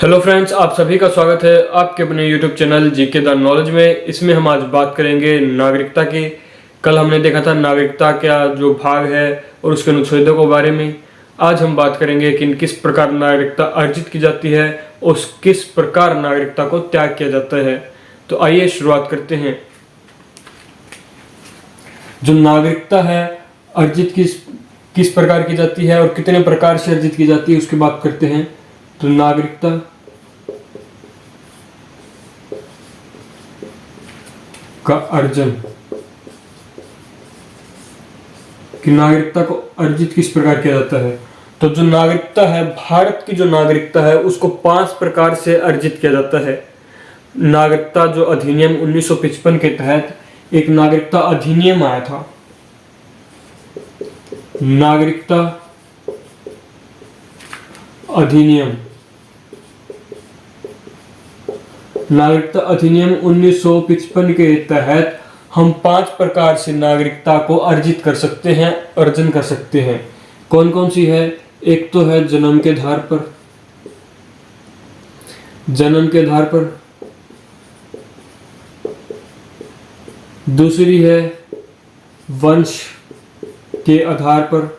Hello friends, आप सभी का स्वागत है आपके अपने YouTube channel GK the knowledge में। इसमें हम आज बात करेंगे नागरिकता की। कल हमने देखा था नागरिकता का जो भाग है और उसके अनुच्छेदों के बारे में। आज हम बात करेंगे कि किस प्रकार नागरिकता अर्जित की जाती है और किस प्रकार नागरिकता को त्याग किया जाता है। तो आइए शुरुआत करते हैं। जो नागरिकता है अर्जित किस प्रकार की जाती है और कितने प्रकार से अर्जित की जाती है उसकी बात करते हैं। तो नागरिकता का अर्जन, कि नागरिकता को अर्जित किस प्रकार किया जाता है। तो जो नागरिकता है, भारत की जो नागरिकता है उसको 5 प्रकार से अर्जित किया जाता है। नागरिकता जो अधिनियम 1955 के तहत एक नागरिकता अधिनियम आया था। नागरिकता अधिनियम 1955 के तहत हम 5 प्रकार से नागरिकता को अर्जित कर सकते हैं, अर्जन कर सकते हैं। कौन कौन सी है? एक तो है जन्म के आधार पर, जन्म के आधार पर। दूसरी है वंश के आधार पर।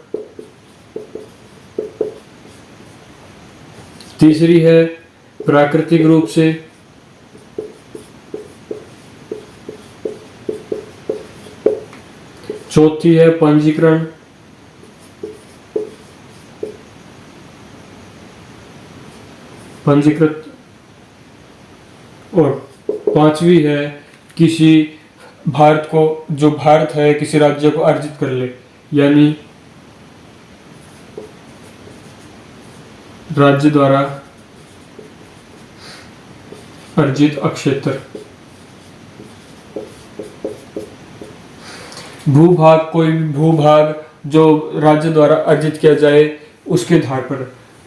तीसरी है प्राकृतिक रूप से। चौथी है पंजीकरण। पंजीकृत। और 5वीं है किसी भारत को, जो भारत है किसी राज्य को अर्जित कर ले, यानी राज्य द्वारा अर्जित अक्षेत्र। भूभाग, कोई भी भूभाग जो राज्य द्वारा अर्जित किया जाए उसके आधार पर।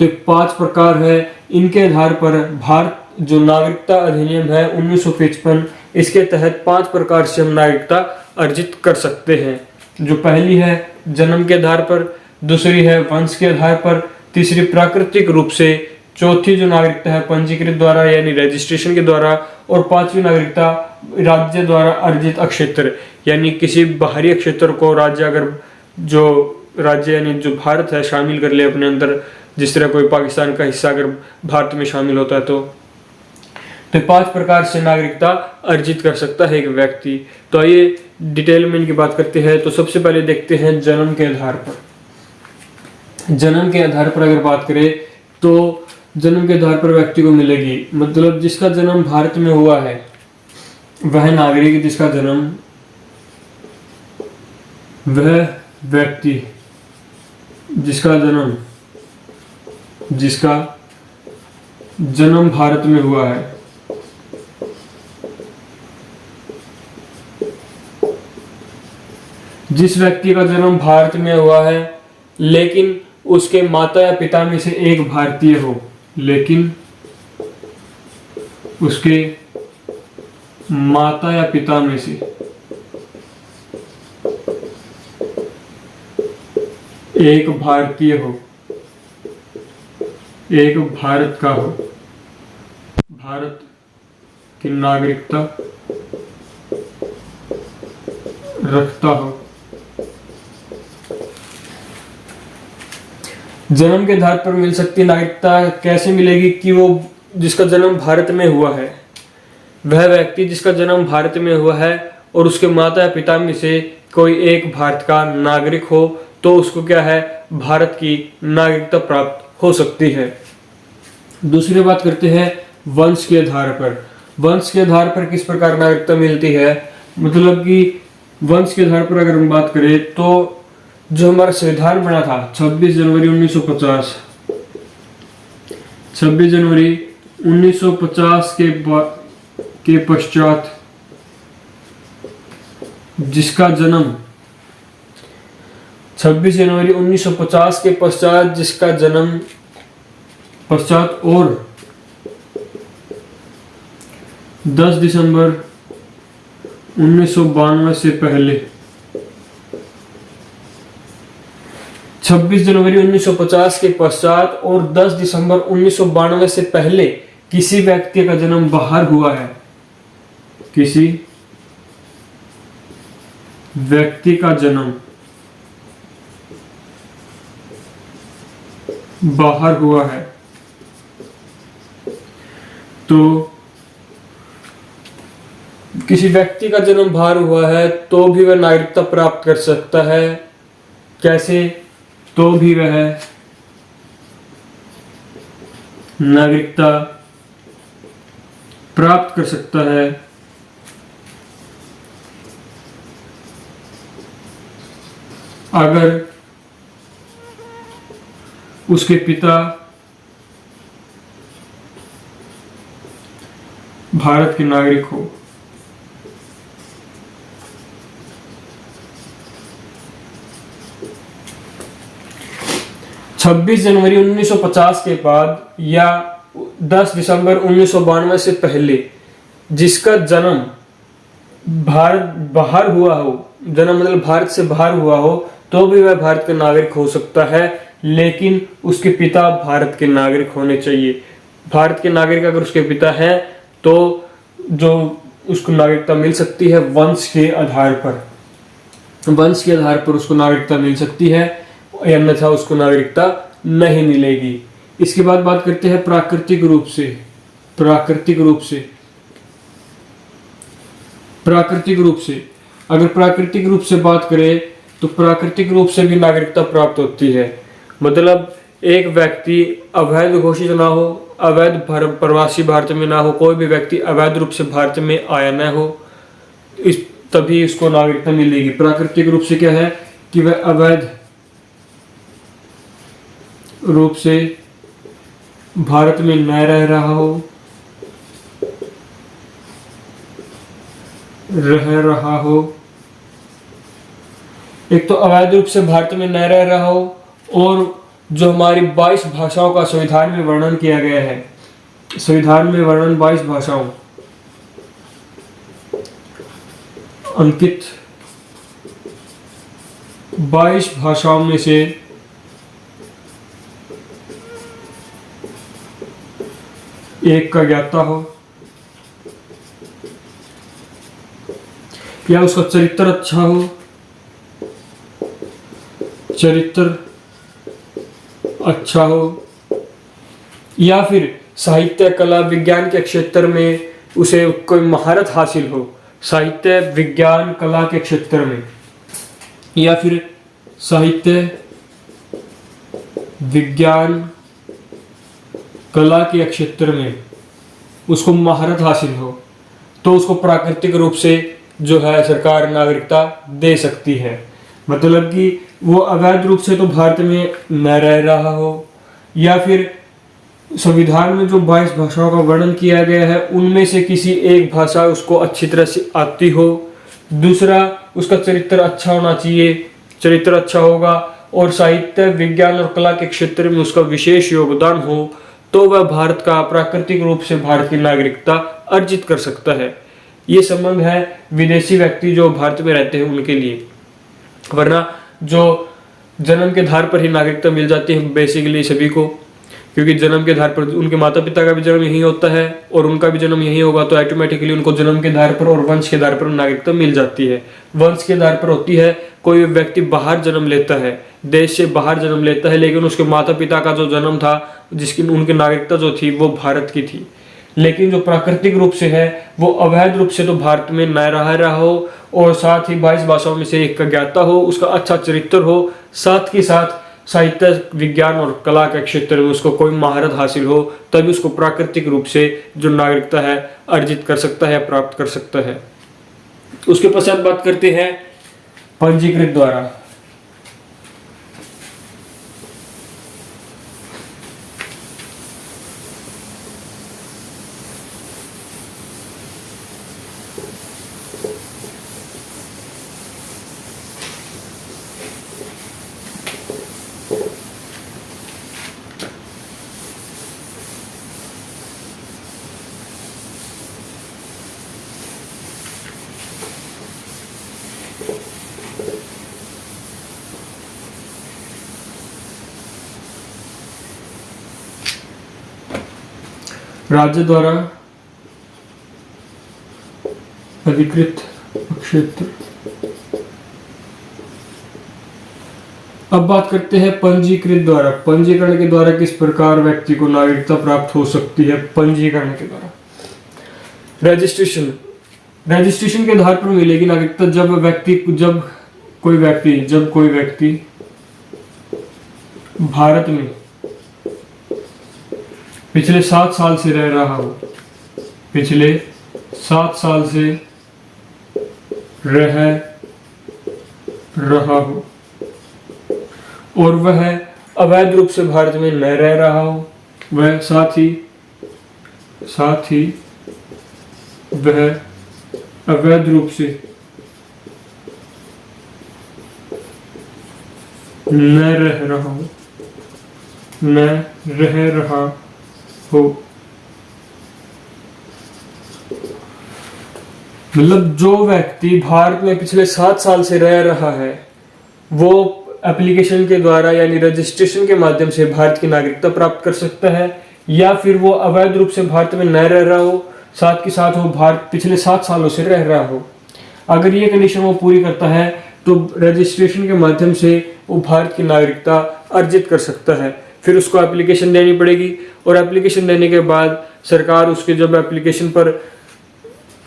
तो 5 प्रकार है। इनके आधार पर भारत जो नागरिकता अधिनियम है 1955, इसके तहत 5 प्रकार से हम नागरिकता अर्जित कर सकते हैं। जो पहली है जन्म के आधार पर, दूसरी है वंश के आधार पर, तीसरी प्राकृतिक रूप से, चौथी जो नागरिकता है पंजीकृत द्वारा यानी रजिस्ट्रेशन के द्वारा, और 5वीं नागरिकता राज्य द्वारा अर्जित अक्षेत्र, यानी किसी बाहरी क्षेत्र को राज्य, अगर जो राज्य यानी जो भारत है शामिल कर ले अपने अंदर, जिस तरह कोई पाकिस्तान का हिस्सा अगर भारत में शामिल होता है तो 5 प्रकार से नागरिकता अर्जित कर सकता है एक व्यक्ति। तो आइए डिटेल में इनकी बात करते हैं। तो सबसे पहले देखते हैं जन्म के आधार पर। जन्म के आधार पर अगर बात करें तो जन्म के आधार पर व्यक्ति को मिलेगी, मतलब जिसका जन्म भारत में हुआ है वह नागरिक, जिसका जन्म, वह व्यक्ति जिसका जन्म भारत में हुआ है। जिस व्यक्ति का जन्म भारत में हुआ है लेकिन उसके माता या पिता में से एक भारतीय हो, लेकिन उसके माता या पिता में से एक भारतीय हो, एक भारत का हो, भारत की नागरिकता रखता हो। जन्म के आधार पर मिल सकती नागरिकता कैसे मिलेगी? कि वो जिसका जन्म भारत में हुआ है, वह व्यक्ति जिसका जन्म भारत में हुआ है और उसके माता या पिता में से कोई एक भारत का नागरिक हो, तो उसको क्या है, भारत की नागरिकता प्राप्त हो सकती है। दूसरी बात करते हैं वंश के आधार पर। वंश के आधार पर किस प्रकार नागरिकता मिलती है? मतलब कि वंश के आधार पर अगर हम बात करें तो जो हमारा संविधान बना था 26 जनवरी 1950, 26 जनवरी 1950 के पश्चात जिसका जन्म 26 जनवरी 1950 के पश्चात जिसका जन्म पश्चात और 10 दिसंबर 1992 से पहले 26 जनवरी 1950 के पश्चात और 10 दिसंबर 1992 से पहले किसी व्यक्ति का जन्म बाहर हुआ है, किसी व्यक्ति का जन्म बाहर हुआ है तो किसी व्यक्ति का जन्म बाहर हुआ है तो भी वह नागरिकता प्राप्त कर सकता है। कैसे? तो भी वह नागरिकता प्राप्त कर सकता है अगर उसके पिता भारत के नागरिक हो। छब्बीस जनवरी 1950 के बाद या 10 दिसंबर 1992 से पहले जिसका जन्म भारत बाहर हुआ हो, जन्म मतलब भारत से बाहर हुआ हो, तो भी वह भारत का नागरिक हो सकता है, लेकिन उसके पिता भारत के नागरिक होने चाहिए। भारत के नागरिक अगर उसके पिता हैं तो जो उसको नागरिकता मिल सकती है वंश के आधार पर, वंश के आधार पर उसको नागरिकता मिल सकती है, अन्यथा उसको नागरिकता नहीं मिलेगी। इसके बाद बात करते हैं प्राकृतिक रूप से। प्राकृतिक रूप से अगर प्राकृतिक रूप से बात करें तो प्राकृतिक रूप से भी नागरिकता प्राप्त होती है। मतलब एक व्यक्ति अवैध घोषित ना हो, अवैध प्रवासी भारत में ना हो, कोई भी व्यक्ति अवैध रूप से भारत में आया ना हो, इस तभी उसको नागरिकता मिलेगी। प्राकृतिक रूप से क्या है कि वह अवैध रूप से भारत में न रह रहा हो। एक तो अवैध रूप से भारत में न रह रहा हो, और जो हमारी 22 भाषाओं का संविधान में वर्णन किया गया है, संविधान में वर्णन 22 भाषाओं अंकित 22 भाषाओं में से एक का ज्ञाता हो, या उसका चरित्र अच्छा हो, चरित्र अच्छा हो, या फिर साहित्य कला विज्ञान के क्षेत्र में उसे कोई महारत हासिल हो, साहित्य विज्ञान कला के क्षेत्र में, या फिर साहित्य विज्ञान कला के क्षेत्र में उसको महारत हासिल हो, तो उसको प्राकृतिक रूप से जो है सरकार नागरिकता दे सकती है। मतलब कि वो अवैध रूप से तो भारत में न रह रहा हो, या फिर संविधान में जो 22 भाषाओं का वर्णन किया गया है उनमें से किसी एक भाषा उसको अच्छी तरह से आती हो, दूसरा उसका चरित्र अच्छा होना चाहिए, चरित्र अच्छा होगा, और साहित्य विज्ञान और कला के क्षेत्र में उसका विशेष योगदान हो, तो वह भारत का प्राकृतिक रूप से भारत की नागरिकता अर्जित कर सकता है। ये संबंध है विदेशी व्यक्ति जो भारत में रहते हैं उनके लिए, वरना जो जन्म के आधार पर ही नागरिकता मिल जाती है बेसिकली सभी को, क्योंकि जन्म के आधार पर उनके माता पिता का भी जन्म यही होता है और उनका भी जन्म यही होगा, तो ऑटोमेटिकली उनको जन्म के आधार पर और वंश के आधार पर नागरिकता मिल जाती है। वंश के आधार पर होती है, कोई व्यक्ति बाहर जन्म लेता है, देश से बाहर जन्म लेता है, लेकिन उसके माता पिता का जो जन्म था, जिसकी उनकी नागरिकता जो थी वो भारत की थी, लेकिन जो प्राकृतिक रूप से है वो अवैध रूप से तो भारत में न रहा हो, और साथ ही 22 भाषाओं में से एक का ज्ञाता हो, उसका अच्छा चरित्र हो, साथ के साथ साहित्य विज्ञान और कला के क्षेत्र में उसको कोई महारत हासिल हो, तभी उसको प्राकृतिक रूप से जो नागरिकता है अर्जित कर सकता है, प्राप्त कर सकता है। उसके पश्चात बात करते हैं पंजीकृत द्वारा। राज्य द्वारा अधिकृत क्षेत्र। अब बात करते हैं पंजीकृत द्वारा। पंजीकरण के द्वारा किस प्रकार व्यक्ति को नागरिकता प्राप्त हो सकती है? पंजीकरण के द्वारा रजिस्ट्रेशन। रजिस्ट्रेशन के आधार पर मिलेगी नागरिकता जब कोई व्यक्ति भारत में पिछले 7 साल से रह रहा हो, पिछले 7 साल से रह रहा हो और वह अवैध रूप से भारत में न रह रहा हो, वह साथ ही वह अवैध रूप से न रह रहा हो, मतलब जो व्यक्ति भारत में पिछले 7 साल से रह रहा है वो एप्लीकेशन के द्वारा यानी रजिस्ट्रेशन के माध्यम से भारत की नागरिकता प्राप्त कर सकता है, या फिर वो अवैध रूप से भारत में न रह रहा हो, साथ के साथ वो भारत पिछले 7 सालों से रह रहा हो। अगर ये कंडीशन वो पूरी करता है तो रजिस्ट्रेशन के माध्यम से वो भारत की नागरिकता अर्जित कर सकता है। फिर उसको एप्लीकेशन देनी पड़ेगी और एप्लीकेशन देने के बाद सरकार उसके जब एप्लीकेशन पर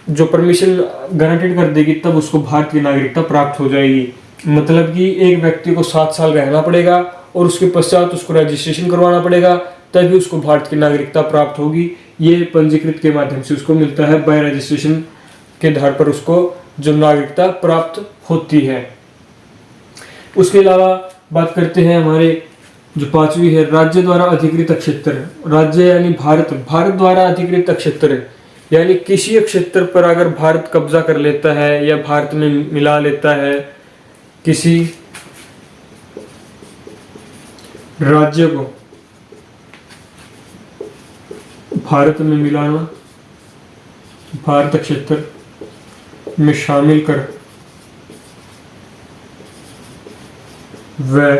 जो परमिशन गारंटेड कर देगी तब उसको भारत की नागरिकता प्राप्त हो जाएगी। मतलब कि एक व्यक्ति को 7 साल रहना पड़ेगा और उसके पश्चात उसको रजिस्ट्रेशन करवाना पड़ेगा, तभी उसको भारत की नागरिकता प्राप्त होगी। ये पंजीकृत के माध्यम से उसको मिलता है, बाय रजिस्ट्रेशन के आधार पर उसको जो नागरिकता प्राप्त होती है। उसके अलावा बात करते हैं हमारे जो 5वीं है, राज्य द्वारा अधिकृत क्षेत्र। राज्य यानी भारत द्वारा अधिकृत क्षेत्र यानी किसी क्षेत्र पर अगर भारत कब्जा कर लेता है या भारत में मिला लेता है, किसी राज्य को भारत में मिलाना, भारत क्षेत्र में शामिल कर वह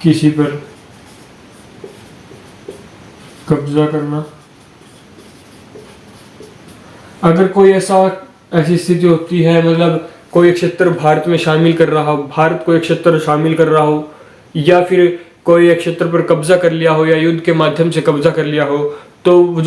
किसी पर कब्जा करना। अगर कोई ऐसी स्थिति होती है, मतलब कोई क्षेत्र भारत में शामिल कर रहा हो, भारत कोई क्षेत्र शामिल कर रहा हो, या फिर कोई एक क्षेत्र पर कब्जा कर लिया हो या युद्ध के माध्यम से कब्जा कर लिया हो, तो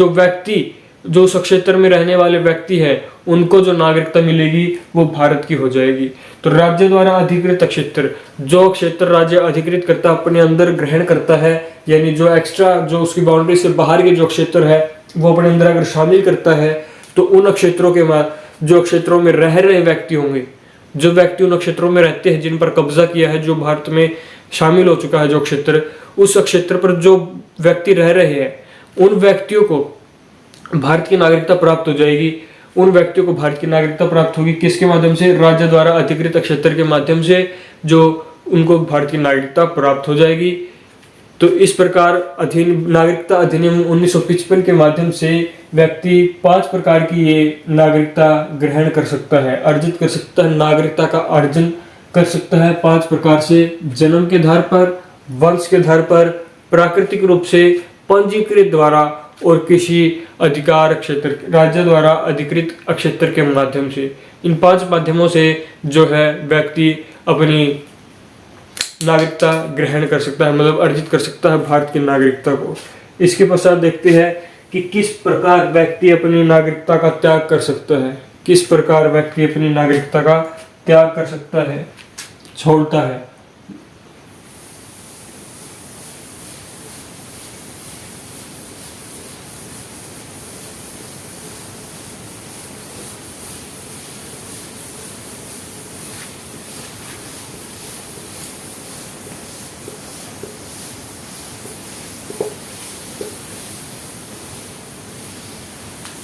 जो उस क्षेत्र में रहने वाले व्यक्ति है उनको जो नागरिकता मिलेगी वो भारत की हो जाएगी। तो राज्य द्वारा अधिकृत क्षेत्र, जो क्षेत्र राज्य अधिकृत करता अपने अंदर ग्रहण करता है, यानी जो एक्स्ट्रा जो उसकी बाउंड्री से बाहर के जो क्षेत्र है वो अपने अंदर अगर शामिल करता है, तो उन क्षेत्रों के बाद जो क्षेत्रों में रह रहे व्यक्ति होंगे, जो व्यक्ति उन क्षेत्रों में रहते हैं जिन पर कब्जा किया है, जो भारत में शामिल हो चुका है जो क्षेत्र, उस क्षेत्र पर जो व्यक्ति रह रहे हैं उन व्यक्तियों को भारत की नागरिकता प्राप्त हो जाएगी। उन व्यक्तियों को भारत की नागरिकता प्राप्त होगी किसके माध्यम से? राज्य द्वारा अधिकृत क्षेत्र के माध्यम से, जो उनको भारत की नागरिकता प्राप्त हो जाएगी। तो इस प्रकार नागरिकता अधिनियम 1955 के माध्यम से व्यक्ति 5 प्रकार की ये नागरिकता ग्रहण कर सकता है, अर्जित कर सकता है, नागरिकता का अर्जन कर सकता है 5 प्रकार से। जन्म के आधार पर, वंश के आधार पर, प्राकृतिक रूप से, पंजीकृत द्वारा और किसी अधिकार क्षेत्र राज्य द्वारा अधिकृत क्षेत्र के माध्यम से। इन 5 माध्यमों से जो है व्यक्ति अपनी नागरिकता ग्रहण कर सकता है, मतलब अर्जित कर सकता है भारत की नागरिकता को। इसके पश्चात देखते हैं कि किस प्रकार व्यक्ति अपनी नागरिकता का त्याग कर सकता है, किस प्रकार व्यक्ति अपनी नागरिकता का त्याग कर सकता है, छोड़ता है।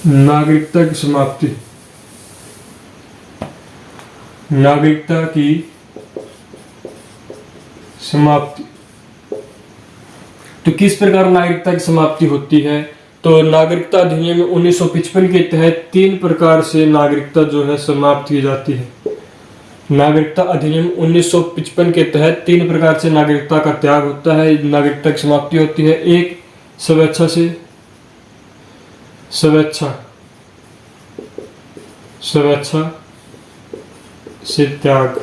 नागरिकता की समाप्ति। नागरिकता की समाप्ति तो किस प्रकार नागरिकता की समाप्ति होती है? तो नागरिकता अधिनियम 1955 के तहत 3 प्रकार से नागरिकता जो है समाप्त की जाती है। नागरिकता अधिनियम 1955 के तहत 3 प्रकार से नागरिकता का त्याग होता है, नागरिकता की समाप्ति होती है। एक, स्वेच्छा से, स्वेच्छा, स्वेच्छा से त्याग।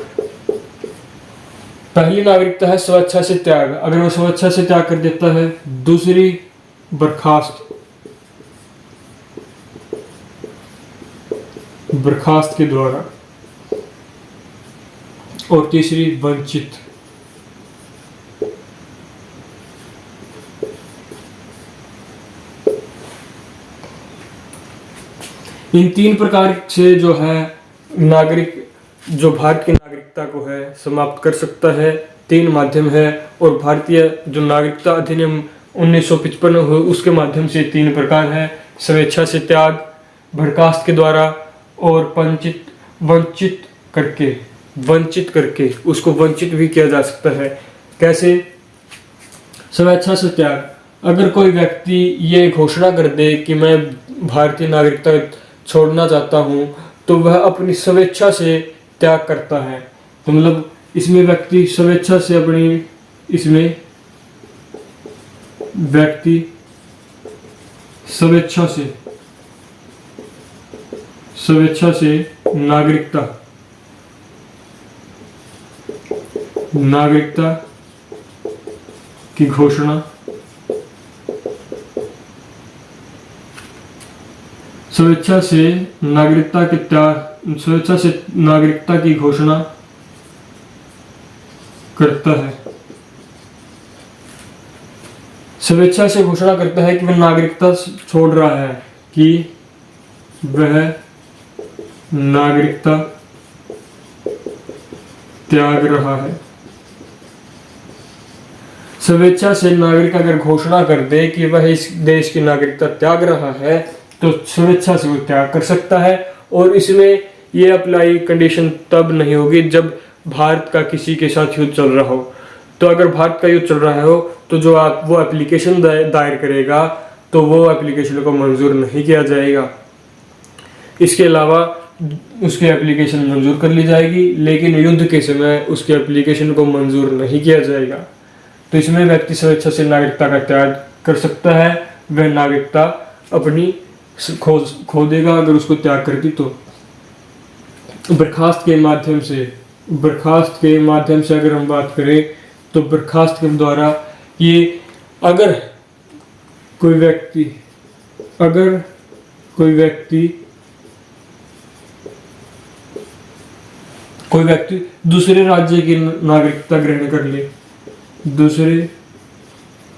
पहली नागरिकता है स्वेच्छा से त्याग, अगर वो स्वेच्छा से त्याग कर देता है। दूसरी बर्खास्त, बर्खास्त के द्वारा। और तीसरी वंचित। इन तीन प्रकार से जो है नागरिक, जो भारत की नागरिकता को है समाप्त कर सकता है। तीन माध्यम है, और भारतीय जो नागरिकता अधिनियम 1955 हो उसके माध्यम से तीन प्रकार है: स्वेच्छा से त्याग, बर्खास्त के द्वारा, और वंचित करके उसको वंचित भी किया जा सकता है। कैसे? स्वेच्छा से त्याग, अगर कोई व्यक्ति ये घोषणा कर दे कि मैं भारतीय नागरिकता छोड़ना चाहता हूँ, तो वह अपनी स्वेच्छा से त्याग करता है। तो मतलब इसमें व्यक्ति स्वेच्छा से स्वेच्छा से नागरिकता की घोषणा, स्वेच्छा से नागरिकता की घोषणा करता है। स्वेच्छा से घोषणा करता है कि वह नागरिकता छोड़ रहा है, कि वह नागरिकता त्याग रहा है। स्वेच्छा से नागरिक अगर घोषणा कर दे कि वह इस देश की नागरिकता त्याग रहा है, तो स्वेच्छा से वो त्याग कर सकता है। और इसमें ये अप्लाई कंडीशन तब नहीं होगी जब भारत का किसी के साथ युद्ध चल रहा हो। तो अगर भारत का युद्ध चल रहा हो, तो जो वो एप्लीकेशन दायर करेगा, तो वो एप्लीकेशन को मंजूर नहीं किया जाएगा। इसके अलावा उसकी एप्लीकेशन मंजूर कर ली जाएगी, लेकिन युद्ध के समय उसके एप्लीकेशन को मंजूर नहीं किया जाएगा। तो इसमें व्यक्ति स्वेच्छा से नागरिकता का त्याग कर सकता है। वह नागरिकता अपनी खो देगा अगर उसको त्याग कर दी। तो बर्खास्त के माध्यम से अगर हम बात करें, तो बर्खास्त के द्वारा ये अगर कोई व्यक्ति दूसरे राज्य की नागरिकता ग्रहण कर ले, दूसरे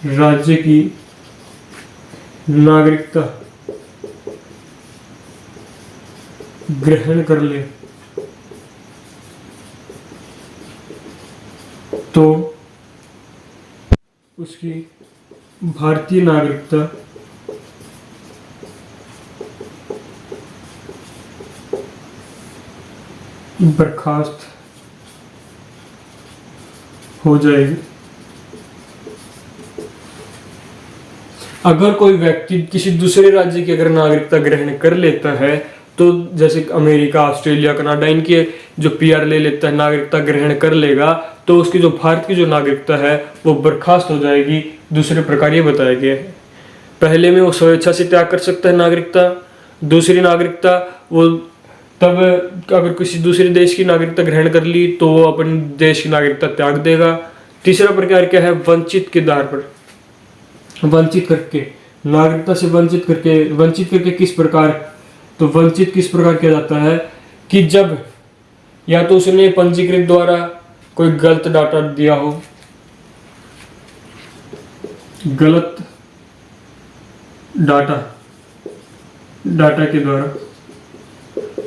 राज्य की नागरिकता ग्रहण कर ले, तो उसकी भारतीय नागरिकता बर्खास्त हो जाएगी। अगर कोई व्यक्ति किसी दूसरे राज्य की अगर नागरिकता ग्रहण कर लेता है, तो जैसे अमेरिका, ऑस्ट्रेलिया, कनाडा, इनके जो पीआर ले लेता है, नागरिकता ग्रहण कर लेगा, तो उसकी जो भारत की जो नागरिकता है वो बर्खास्त हो जाएगी। दूसरे प्रकार ये बताया गया है। पहले में वो स्वेच्छा से त्याग कर सकता है नागरिकता। दूसरी नागरिकता वो तब अगर किसी दूसरे देश की नागरिकता ग्रहण कर ली, तो वो अपने देश की नागरिकता त्याग देगा। तीसरा प्रकार क्या है? वंचित के आधार पर, वंचित करके, नागरिकता से वंचित करके किस प्रकार? तो वंचित किस प्रकार किया जाता है कि जब या तो उसने पंजीकृत द्वारा कोई गलत डाटा दिया हो, गलत डाटा के द्वारा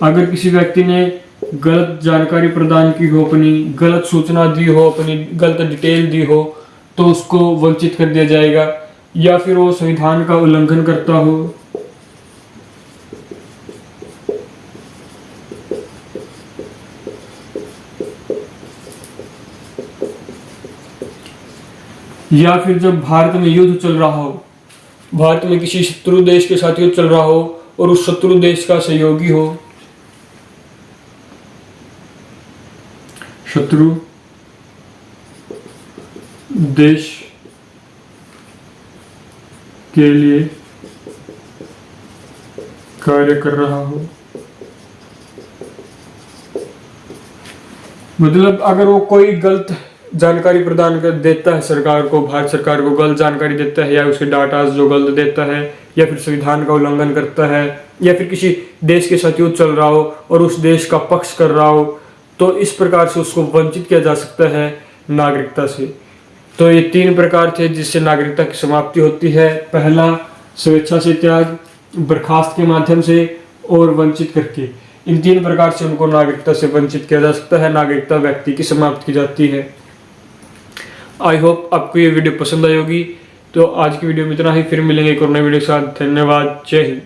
अगर किसी व्यक्ति ने गलत जानकारी प्रदान की हो, अपनी गलत सूचना दी हो, अपनी गलत डिटेल दी हो, तो उसको वंचित कर दिया जाएगा। या फिर वो संविधान का उल्लंघन करता हो, या फिर जब भारत में युद्ध चल रहा हो, भारत में किसी शत्रु देश के साथ युद्ध चल रहा हो और उस शत्रु देश का सहयोगी हो, शत्रु देश के लिए कार्य कर रहा हो। मतलब अगर वो कोई गलत जानकारी प्रदान कर देता है सरकार को, भारत सरकार को गलत जानकारी देता है, या उसके डाटा जो गलत देता है, या फिर संविधान का उल्लंघन करता है, या फिर किसी देश के साथ युद्ध चल रहा हो और उस देश का पक्ष कर रहा हो, तो इस प्रकार से उसको वंचित किया जा सकता है नागरिकता से। तो ये 3 प्रकार थे जिससे नागरिकता की समाप्ति होती है। पहला स्वेच्छा से त्याग, बर्खास्त के माध्यम से, और वंचित करके। इन 3 प्रकार से उनको नागरिकता से वंचित किया जा सकता है, नागरिकता व्यक्ति की समाप्त की जाती है। आई होप आपको ये वीडियो पसंद आई होगी। तो आज की वीडियो में इतना ही, फिर मिलेंगे एक और नई वीडियो के साथ। धन्यवाद, जय हिंद।